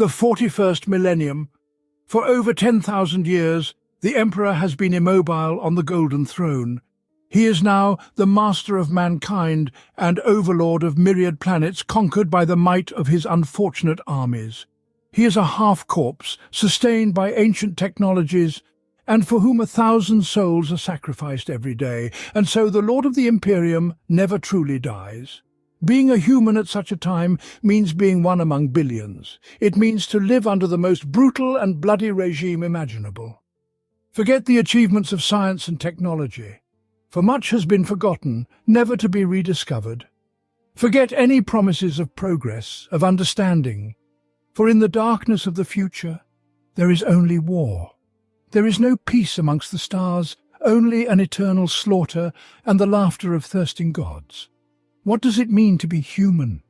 The 41st millennium. For over 10,000 years, the Emperor has been immobile on the Golden Throne. He is now the master of mankind and overlord of myriad planets conquered by the might of his unfortunate armies. He is a half-corpse, sustained by ancient technologies, and for whom 1,000 souls are sacrificed every day, and so the Lord of the Imperium never truly dies. Being a human at such a time means being one among billions. It means to live under the most brutal and bloody regime imaginable. Forget the achievements of science and technology, for much has been forgotten, never to be rediscovered. Forget any promises of progress, of understanding, for in the darkness of the future there is only war. There is no peace amongst the stars, only an eternal slaughter and the laughter of thirsting gods. What does it mean to be human?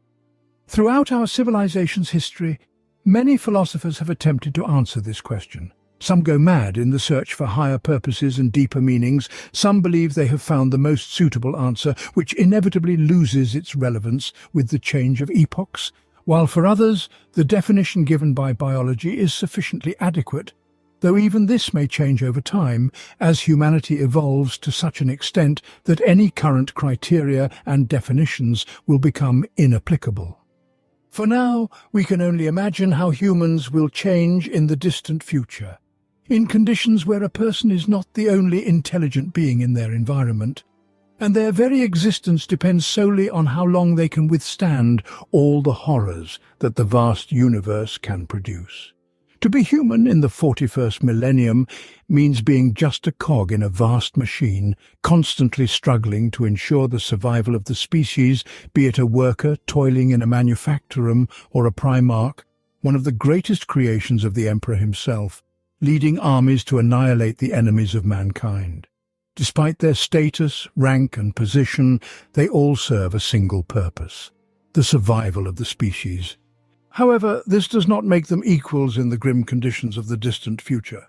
Throughout our civilization's history, many philosophers have attempted to answer this question. Some go mad in the search for higher purposes and deeper meanings. Some believe they have found the most suitable answer, which inevitably loses its relevance with the change of epochs, while for others, the definition given by biology is sufficiently adequate, though even this may change over time as humanity evolves to such an extent that any current criteria and definitions will become inapplicable. For now, we can only imagine how humans will change in the distant future, in conditions where a person is not the only intelligent being in their environment, and their very existence depends solely on how long they can withstand all the horrors that the vast universe can produce. To be human in the 41st millennium means being just a cog in a vast machine, constantly struggling to ensure the survival of the species, be it a worker toiling in a manufactorum or a primarch, one of the greatest creations of the Emperor himself, leading armies to annihilate the enemies of mankind. Despite their status, rank and position, they all serve a single purpose: the survival of the species. However, this does not make them equals in the grim conditions of the distant future.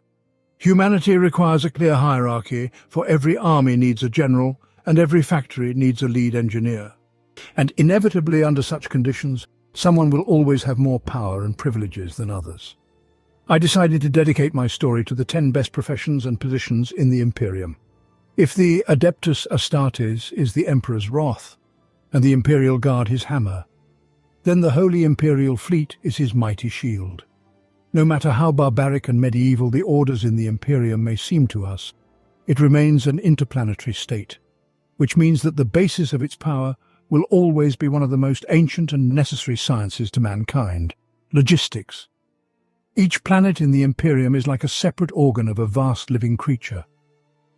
Humanity requires a clear hierarchy, for every army needs a general, and every factory needs a lead engineer. And inevitably, under such conditions, someone will always have more power and privileges than others. I decided to dedicate my story to the 10 best professions and positions in the Imperium. If the Adeptus Astartes is the Emperor's wrath, and the Imperial Guard his hammer, then the Holy Imperial Fleet is his mighty shield. No matter how barbaric and medieval the orders in the Imperium may seem to us, it remains an interplanetary state, which means that the basis of its power will always be one of the most ancient and necessary sciences to mankind: logistics. Each planet in the Imperium is like a separate organ of a vast living creature.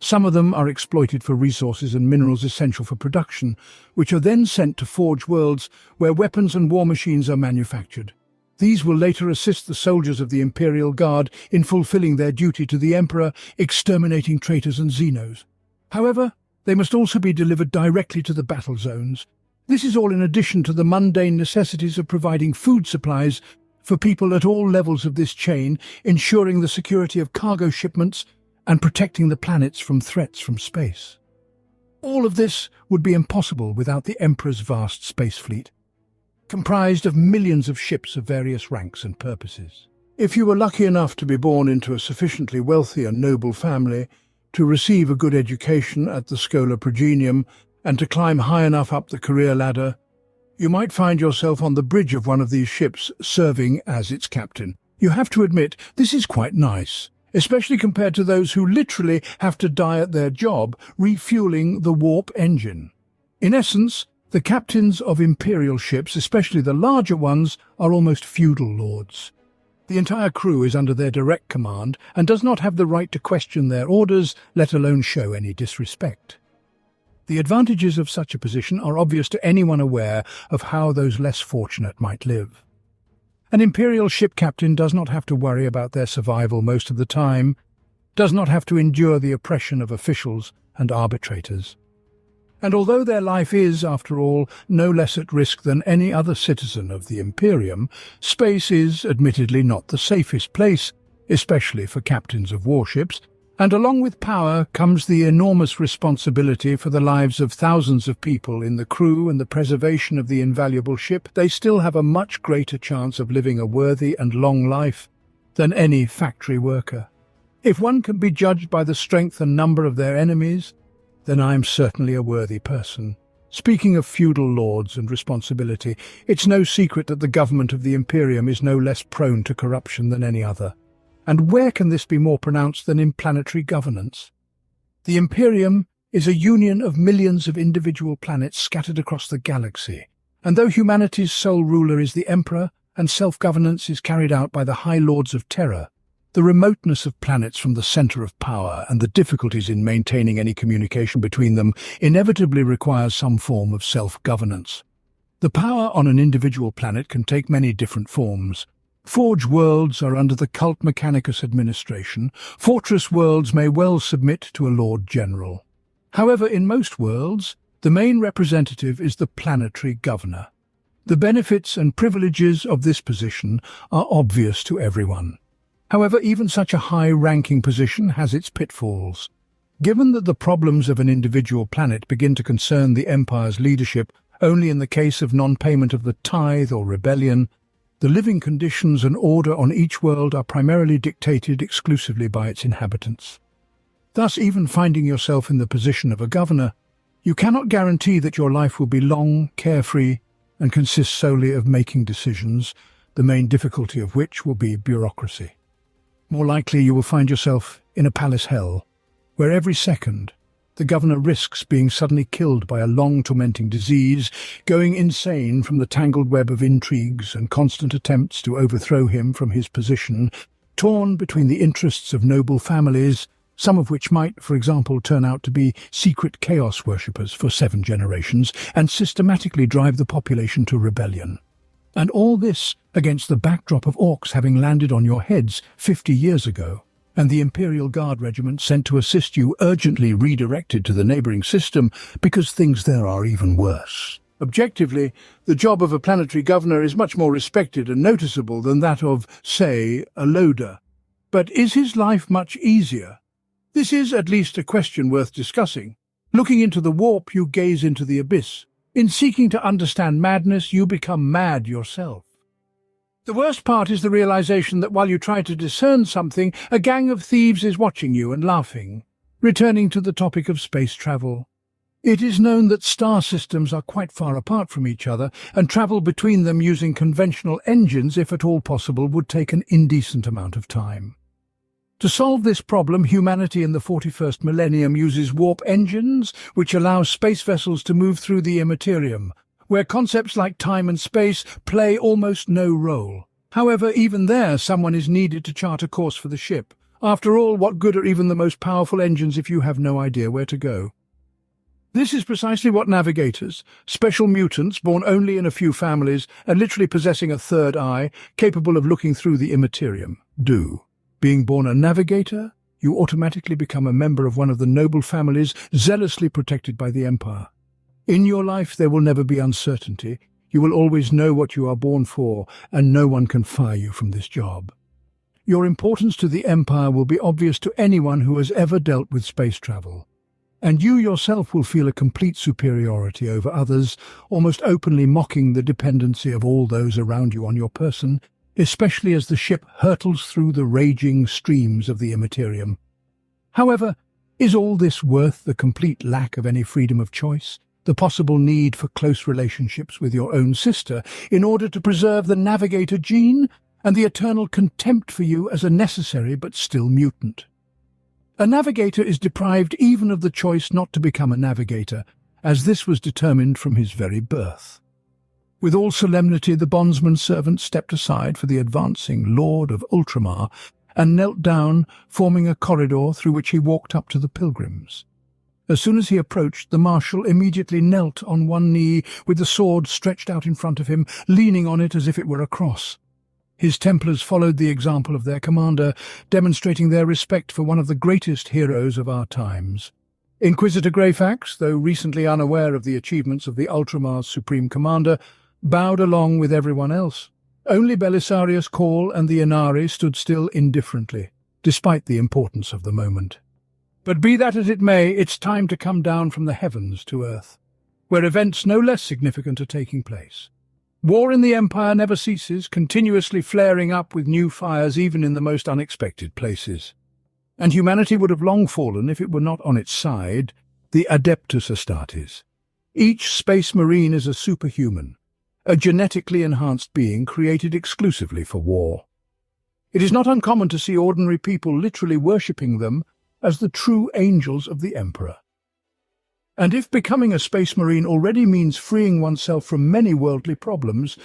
Some of them are exploited for resources and minerals essential for production, which are then sent to forge worlds where weapons and war machines are manufactured. These will later assist the soldiers of the Imperial Guard in fulfilling their duty to the Emperor, exterminating traitors and Xenos. However, they must also be delivered directly to the battle zones. This is all in addition to the mundane necessities of providing food supplies for people at all levels of this chain, ensuring the security of cargo shipments and protecting the planets from threats from space. All of this would be impossible without the Emperor's vast space fleet, comprised of millions of ships of various ranks and purposes. If you were lucky enough to be born into a sufficiently wealthy and noble family, to receive a good education at the Schola Progenium, and to climb high enough up the career ladder, you might find yourself on the bridge of one of these ships serving as its captain. You have to admit, this is quite nice, especially compared to those who literally have to die at their job refueling the warp engine. In essence, the captains of imperial ships, especially the larger ones, are almost feudal lords. The entire crew is under their direct command and does not have the right to question their orders, let alone show any disrespect. The advantages of such a position are obvious to anyone aware of how those less fortunate might live. An imperial ship captain does not have to worry about their survival most of the time, does not have to endure the oppression of officials and arbitrators. And although their life is, after all, no less at risk than any other citizen of the Imperium, space is admittedly not the safest place, especially for captains of warships, And along with power comes the enormous responsibility for the lives of thousands of people in the crew and the preservation of the invaluable ship. They still have a much greater chance of living a worthy and long life than any factory worker. If one can be judged by the strength and number of their enemies, then I am certainly a worthy person. Speaking of feudal lords and responsibility, it's no secret that the government of the Imperium is no less prone to corruption than any other. And where can this be more pronounced than in planetary governance? The Imperium is a union of millions of individual planets scattered across the galaxy. And though humanity's sole ruler is the Emperor, and self-governance is carried out by the High Lords of Terror, the remoteness of planets from the center of power and the difficulties in maintaining any communication between them inevitably requires some form of self-governance. The power on an individual planet can take many different forms. Forge worlds are under the Cult Mechanicus administration. Fortress worlds may well submit to a Lord General. However, in most worlds, the main representative is the planetary governor. The benefits and privileges of this position are obvious to everyone. However, even such a high-ranking position has its pitfalls. Given that the problems of an individual planet begin to concern the Empire's leadership only in the case of non-payment of the tithe or rebellion, the living conditions and order on each world are primarily dictated exclusively by its inhabitants. Thus, even finding yourself in the position of a governor, you cannot guarantee that your life will be long, carefree, and consist solely of making decisions, the main difficulty of which will be bureaucracy. More likely you will find yourself in a palace hell, where every second the governor risks being suddenly killed by a long tormenting disease, going insane from the tangled web of intrigues and constant attempts to overthrow him from his position, torn between the interests of noble families, some of which might, for example, turn out to be secret chaos worshippers for 7 generations and systematically drive the population to rebellion. And all this against the backdrop of orcs having landed on your heads 50 years ago, and the Imperial Guard regiment sent to assist you urgently redirected to the neighbouring system because things there are even worse. Objectively, the job of a planetary governor is much more respected and noticeable than that of, say, a loader. But is his life much easier? This is at least a question worth discussing. Looking into the warp, you gaze into the abyss. In seeking to understand madness, you become mad yourself. The worst part is the realization that while you try to discern something, a gang of thieves is watching you and laughing. Returning to the topic of space travel. It is known that star systems are quite far apart from each other, and travel between them using conventional engines, if at all possible, would take an indecent amount of time. To solve this problem, humanity in the 41st millennium uses warp engines, which allow space vessels to move through the immaterium, where concepts like time and space play almost no role. However, even there, someone is needed to chart a course for the ship. After all, what good are even the most powerful engines if you have no idea where to go? This is precisely what navigators, special mutants born only in a few families and literally possessing a third eye, capable of looking through the immaterium, do. Being born a navigator, you automatically become a member of one of the noble families zealously protected by the Empire. In your life there will never be uncertainty. You will always know what you are born for, and no one can fire you from this job. Your importance to the Empire will be obvious to anyone who has ever dealt with space travel. And you yourself will feel a complete superiority over others, almost openly mocking the dependency of all those around you on your person, especially as the ship hurtles through the raging streams of the immaterium. However, is all this worth the complete lack of any freedom of choice? The possible need for close relationships with your own sister in order to preserve the navigator gene, and the eternal contempt for you as a necessary but still mutant. A navigator is deprived even of the choice not to become a navigator, as this was determined from his very birth. With all solemnity, the bondsman's servant stepped aside for the advancing Lord of Ultramar and knelt down, forming a corridor through which he walked up to the pilgrims. As soon as he approached, the marshal immediately knelt on one knee with the sword stretched out in front of him, leaning on it as if it were a cross. His Templars followed the example of their commander, demonstrating their respect for one of the greatest heroes of our times. Inquisitor Greyfax, though recently unaware of the achievements of the Ultramar's supreme commander, bowed along with everyone else. Only Belisarius Cawl and the Inari stood still indifferently, despite the importance of the moment. But be that as it may, it's time to come down from the heavens to earth, where events no less significant are taking place. War in the Empire never ceases, continuously flaring up with new fires even in the most unexpected places. And humanity would have long fallen if it were not on its side, the Adeptus Astartes. Each space marine is a superhuman, a genetically enhanced being created exclusively for war. It is not uncommon to see ordinary people literally worshipping them as the true angels of the Emperor. And if becoming a space marine already means freeing oneself from many worldly problems,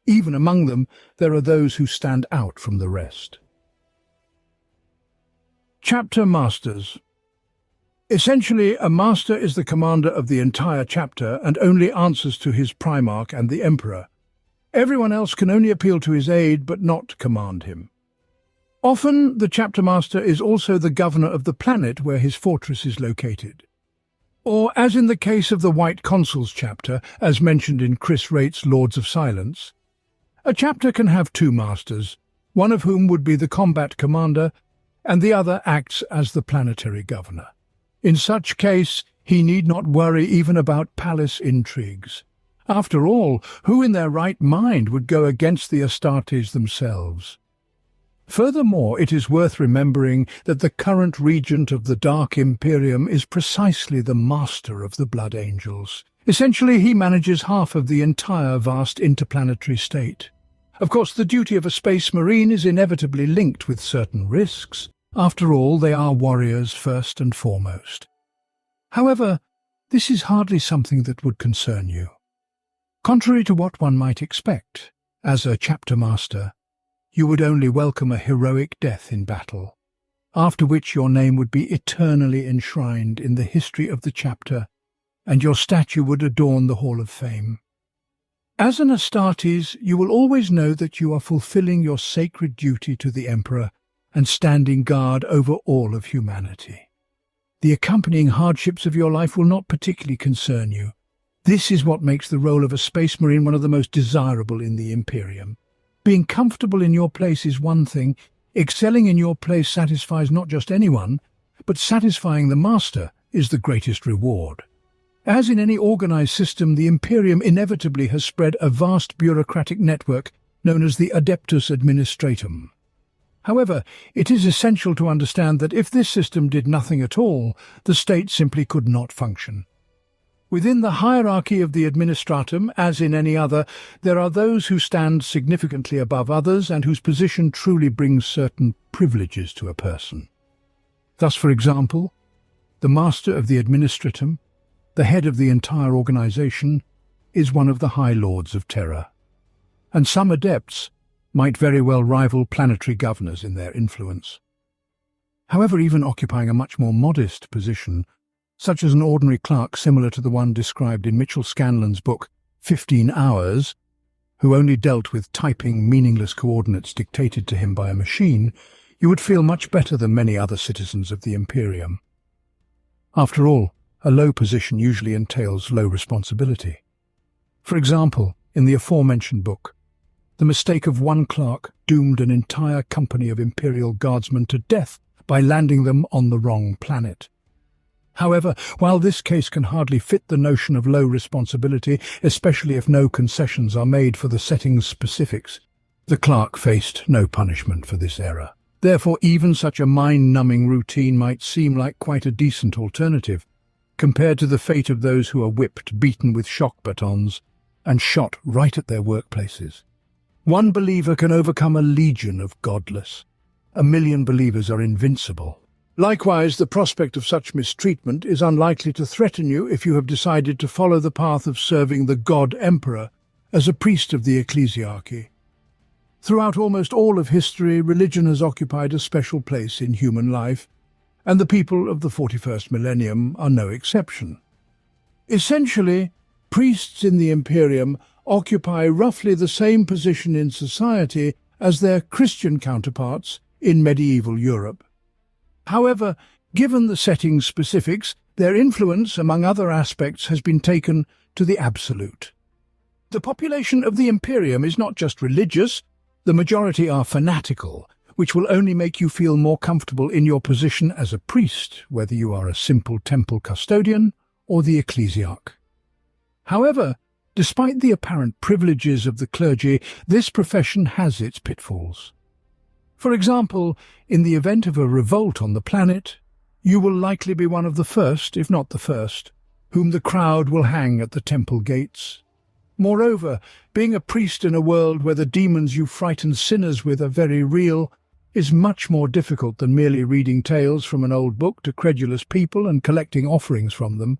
even among them there are those who stand out from the rest. Chapter Masters. Essentially, a master is the commander of the entire chapter and only answers to his primarch and the Emperor. Everyone else can only appeal to his aid but not command him. Often, the chapter master is also the governor of the planet where his fortress is located. Or, as in the case of the White Consul's chapter, as mentioned in Chris Wright's Lords of Silence, a chapter can have two masters, one of whom would be the combat commander, and the other acts as the planetary governor. In such case, he need not worry even about palace intrigues. After all, who in their right mind would go against the Astartes themselves? Furthermore, it is worth remembering that the current regent of the Dark Imperium is precisely the master of the Blood Angels. Essentially, he manages half of the entire vast interplanetary state. Of course, the duty of a space marine is inevitably linked with certain risks. After all, they are warriors first and foremost. However, this is hardly something that would concern you. Contrary to what one might expect, as a chapter master, you would only welcome a heroic death in battle, after which your name would be eternally enshrined in the history of the chapter, and your statue would adorn the Hall of Fame. As an Astartes, you will always know that you are fulfilling your sacred duty to the Emperor and standing guard over all of humanity. The accompanying hardships of your life will not particularly concern you. This is what makes the role of a space marine one of the most desirable in the Imperium. Being comfortable in your place is one thing. Excelling in your place satisfies not just anyone, but satisfying the master is the greatest reward. As in any organized system, the Imperium inevitably has spread a vast bureaucratic network known as the Adeptus Administratum. However, it is essential to understand that if this system did nothing at all, the state simply could not function. Within the hierarchy of the administratum, as in any other, there are those who stand significantly above others and whose position truly brings certain privileges to a person. Thus, for example, the master of the administratum, the head of the entire organization, is one of the High Lords of Terror. And some adepts might very well rival planetary governors in their influence. However, even occupying a much more modest position, such as an ordinary clerk similar to the one described in Mitchell Scanlon's book 15 Hours, who only dealt with typing meaningless coordinates dictated to him by a machine, you would feel much better than many other citizens of the Imperium. After all, a low position usually entails low responsibility. For example, in the aforementioned book, the mistake of one clerk doomed an entire company of Imperial Guardsmen to death by landing them on the wrong planet. However, while this case can hardly fit the notion of low responsibility, especially if no concessions are made for the setting's specifics, the clerk faced no punishment for this error. Therefore, even such a mind-numbing routine might seem like quite a decent alternative, compared to the fate of those who are whipped, beaten with shock batons, and shot right at their workplaces. One believer can overcome a legion of godless. 1,000,000 believers are invincible. Likewise, the prospect of such mistreatment is unlikely to threaten you if you have decided to follow the path of serving the God Emperor as a priest of the ecclesiarchy. Throughout almost all of history, religion has occupied a special place in human life, and the people of the 41st millennium are no exception. Essentially, priests in the Imperium occupy roughly the same position in society as their Christian counterparts in medieval Europe. However, given the setting's specifics, their influence, among other aspects, has been taken to the absolute. The population of the Imperium is not just religious, the majority are fanatical, which will only make you feel more comfortable in your position as a priest, whether you are a simple temple custodian or the ecclesiarch. However, despite the apparent privileges of the clergy, this profession has its pitfalls. For example, in the event of a revolt on the planet, you will likely be one of the first, if not the first, whom the crowd will hang at the temple gates. Moreover, being a priest in a world where the demons you frighten sinners with are very real is much more difficult than merely reading tales from an old book to credulous people and collecting offerings from them.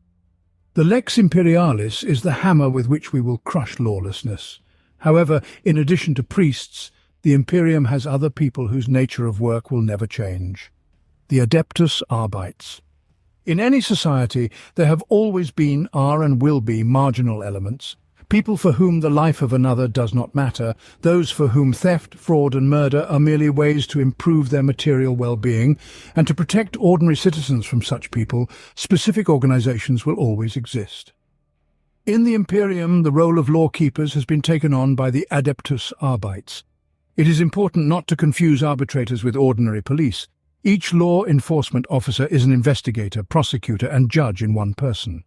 The Lex Imperialis is the hammer with which we will crush lawlessness. However, in addition to priests, the Imperium has other people whose nature of work will never change. The Adeptus Arbites. In any society, there have always been, are and will be marginal elements. People for whom the life of another does not matter, those for whom theft, fraud and murder are merely ways to improve their material well-being, and to protect ordinary citizens from such people, specific organizations will always exist. In the Imperium, the role of law-keepers has been taken on by the Adeptus Arbites. It is important not to confuse arbitrators with ordinary police. Each law enforcement officer is an investigator, prosecutor and judge in one person.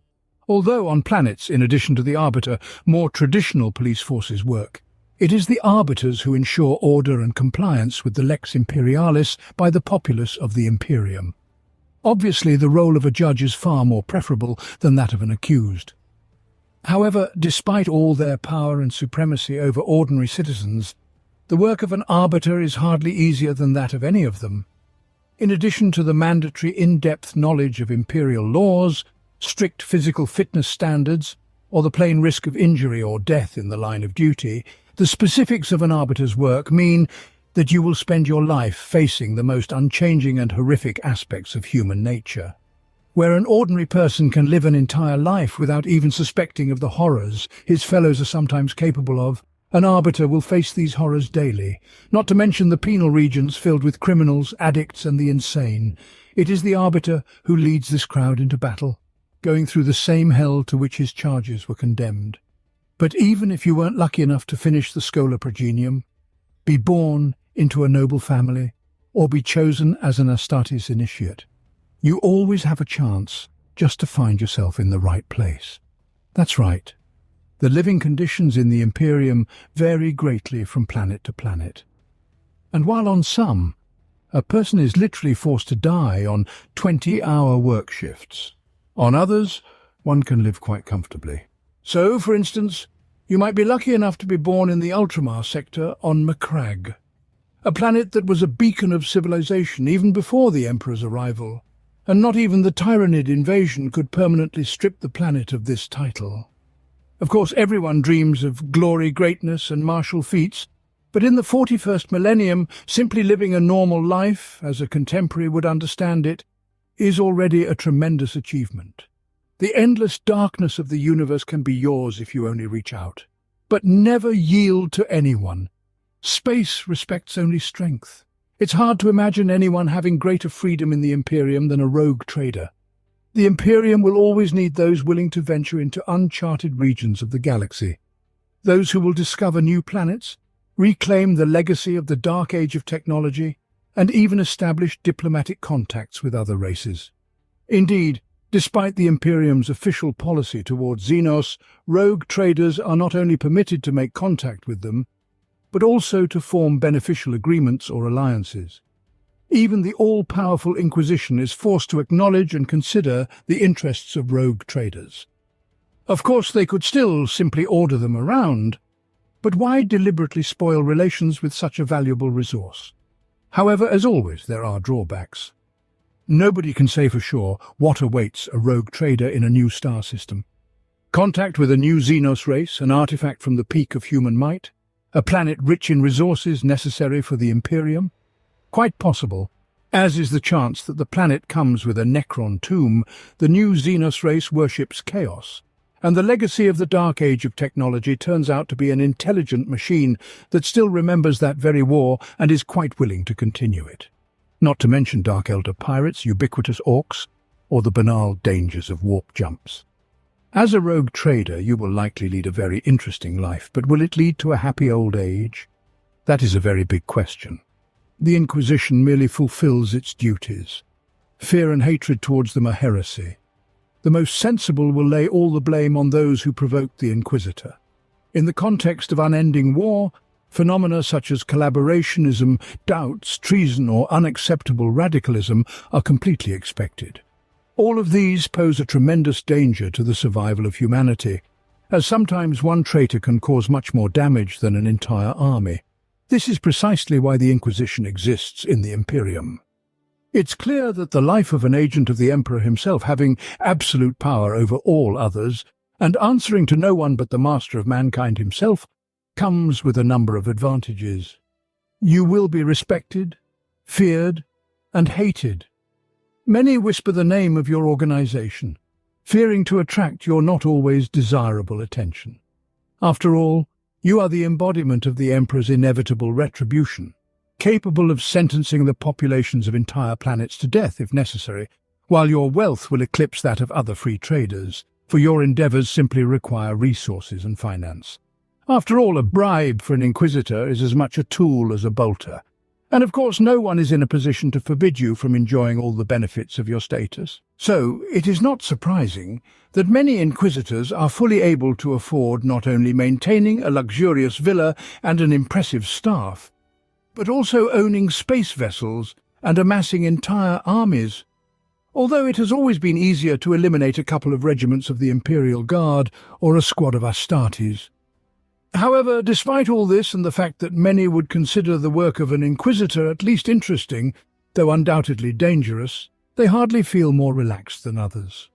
Although on planets, in addition to the arbiter, more traditional police forces work, it is the arbiters who ensure order and compliance with the Lex Imperialis by the populace of the Imperium. Obviously, the role of a judge is far more preferable than that of an accused. However, despite all their power and supremacy over ordinary citizens, the work of an arbiter is hardly easier than that of any of them. In addition to the mandatory in-depth knowledge of imperial laws, strict physical fitness standards, or the plain risk of injury or death in the line of duty, the specifics of an arbiter's work mean that you will spend your life facing the most unchanging and horrific aspects of human nature. Where an ordinary person can live an entire life without even suspecting of the horrors his fellows are sometimes capable of, an arbiter will face these horrors daily, not to mention the penal regions filled with criminals, addicts and the insane. It is the arbiter who leads this crowd into battle, going through the same hell to which his charges were condemned. But even if you weren't lucky enough to finish the Schola Progenium, be born into a noble family, or be chosen as an Astartes initiate, you always have a chance just to find yourself in the right place. That's right. The living conditions in the Imperium vary greatly from planet to planet. And while on some, a person is literally forced to die on 20-hour work shifts, on others, one can live quite comfortably. So, for instance, you might be lucky enough to be born in the Ultramar sector on Macragge, a planet that was a beacon of civilization even before the Emperor's arrival, and not even the Tyranid invasion could permanently strip the planet of this title. Of course, everyone dreams of glory, greatness and martial feats, but in the 41st millennium, simply living a normal life, as a contemporary would understand it, is already a tremendous achievement. The endless darkness of the universe can be yours if you only reach out. But never yield to anyone. Space respects only strength. It's hard to imagine anyone having greater freedom in the Imperium than a rogue trader. The Imperium will always need those willing to venture into uncharted regions of the galaxy. Those who will discover new planets, reclaim the legacy of the Dark Age of technology, and even establish diplomatic contacts with other races. Indeed, despite the Imperium's official policy towards Xenos, rogue traders are not only permitted to make contact with them, but also to form beneficial agreements or alliances. Even the all-powerful Inquisition is forced to acknowledge and consider the interests of rogue traders. Of course, they could still simply order them around, but why deliberately spoil relations with such a valuable resource? However, as always, there are drawbacks. Nobody can say for sure what awaits a rogue trader in a new star system. Contact with a new Xenos race, an artifact from the peak of human might, a planet rich in resources necessary for the Imperium. Quite possible, as is the chance that the planet comes with a Necron tomb. The new Xenos race worships chaos, and the legacy of the Dark Age of technology turns out to be an intelligent machine that still remembers that very war and is quite willing to continue it. Not to mention Dark Elder pirates, ubiquitous orcs, or the banal dangers of warp jumps. As a rogue trader, you will likely lead a very interesting life, but will it lead to a happy old age? That is a very big question. The Inquisition merely fulfills its duties. Fear and hatred towards them are heresy. The most sensible will lay all the blame on those who provoked the Inquisitor. In the context of unending war, phenomena such as collaborationism, doubts, treason, or unacceptable radicalism are completely expected. All of these pose a tremendous danger to the survival of humanity, as sometimes one traitor can cause much more damage than an entire army. This is precisely why the Inquisition exists in the Imperium. It's clear that the life of an agent of the Emperor himself, having absolute power over all others, and answering to no one but the master of mankind himself, comes with a number of advantages. You will be respected, feared, and hated. Many whisper the name of your organization, fearing to attract your not always desirable attention. After all, you are the embodiment of the Emperor's inevitable retribution, capable of sentencing the populations of entire planets to death if necessary, while your wealth will eclipse that of other free traders, for your endeavors simply require resources and finance. After all, a bribe for an Inquisitor is as much a tool as a bolter, and of course no one is in a position to forbid you from enjoying all the benefits of your status. So, it is not surprising that many Inquisitors are fully able to afford not only maintaining a luxurious villa and an impressive staff, but also owning space vessels and amassing entire armies. Although it has always been easier to eliminate a couple of regiments of the Imperial Guard or a squad of Astartes. However, despite all this and the fact that many would consider the work of an Inquisitor at least interesting, though undoubtedly dangerous, they hardly feel more relaxed than others.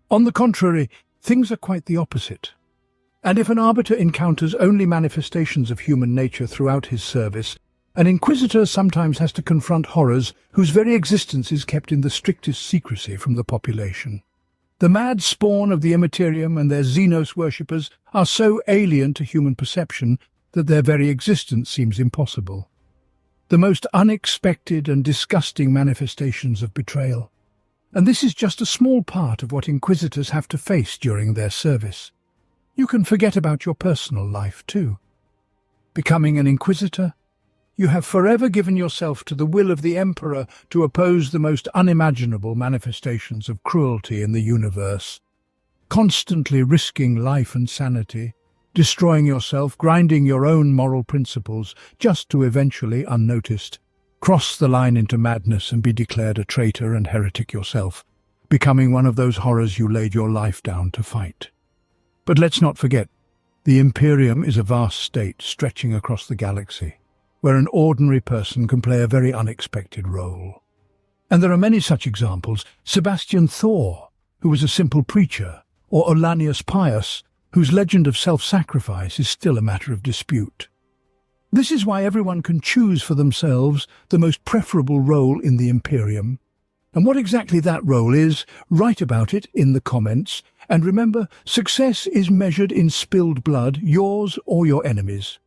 On the contrary, things are quite the opposite. And if an Arbiter encounters only manifestations of human nature throughout his service, an Inquisitor sometimes has to confront horrors whose very existence is kept in the strictest secrecy from the population. The mad spawn of the Imperium and their Xenos worshippers are so alien to human perception that their very existence seems impossible. The most unexpected and disgusting manifestations of betrayal. And this is just a small part of what Inquisitors have to face during their service. You can forget about your personal life too. Becoming an Inquisitor, you have forever given yourself to the will of the Emperor to oppose the most unimaginable manifestations of cruelty in the universe, constantly risking life and sanity, destroying yourself, grinding your own moral principles, just to eventually, unnoticed, cross the line into madness and be declared a traitor and heretic yourself, becoming one of those horrors you laid your life down to fight. But let's not forget, the Imperium is a vast state stretching across the galaxy, where an ordinary person can play a very unexpected role. And there are many such examples. Sebastian Thor, who was a simple preacher, or Olanius Pius, whose legend of self-sacrifice is still a matter of dispute. This is why everyone can choose for themselves the most preferable role in the Imperium. And what exactly that role is, write about it in the comments. And remember, success is measured in spilled blood, yours or your enemies'.